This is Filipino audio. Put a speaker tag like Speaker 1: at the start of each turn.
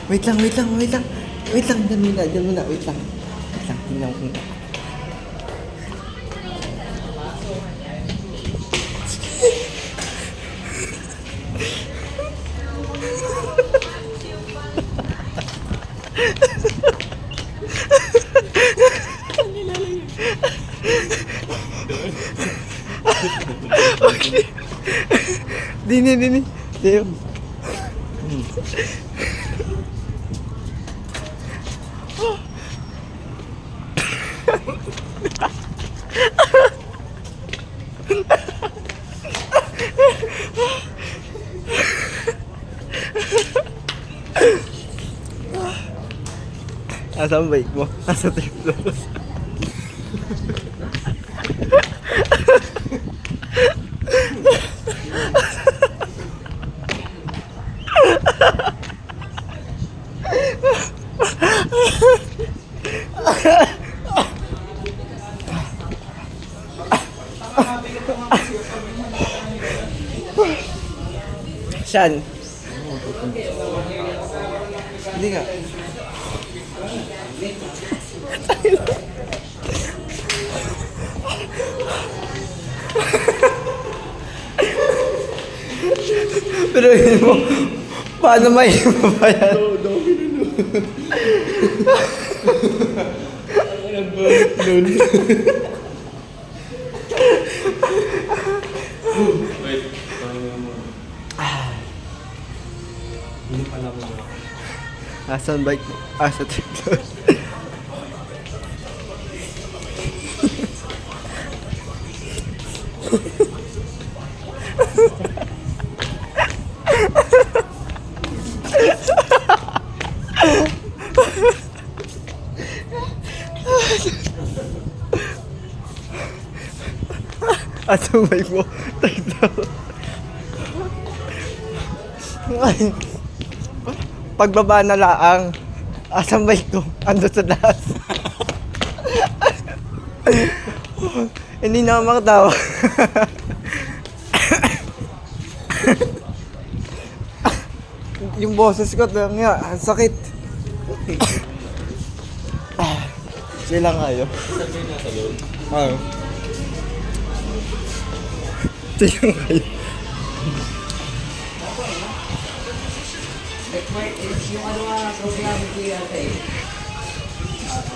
Speaker 1: Wait lang. Wait lang, dyan muna. Wait lang, tingnan ko. Okay. Dini. Deo. Asa ang bike mo? Nasa trip floors. Saan? Hindi nga. Pero yun mo, paano may ibabayan?
Speaker 2: Wait, hindi pala ko.
Speaker 1: Asan bike mo? Sa trip floors. Asan bike mo? Trip floors. Pagbaba na laang. Asan bike ko? Ando sa taas. Hindi na ako makatawa. Yung boses ko, ang sakit. Sila kayo.
Speaker 2: Sabi na sa loob.
Speaker 1: Oo. Sila kayo.
Speaker 3: Yung ano nga, program ko yata eh.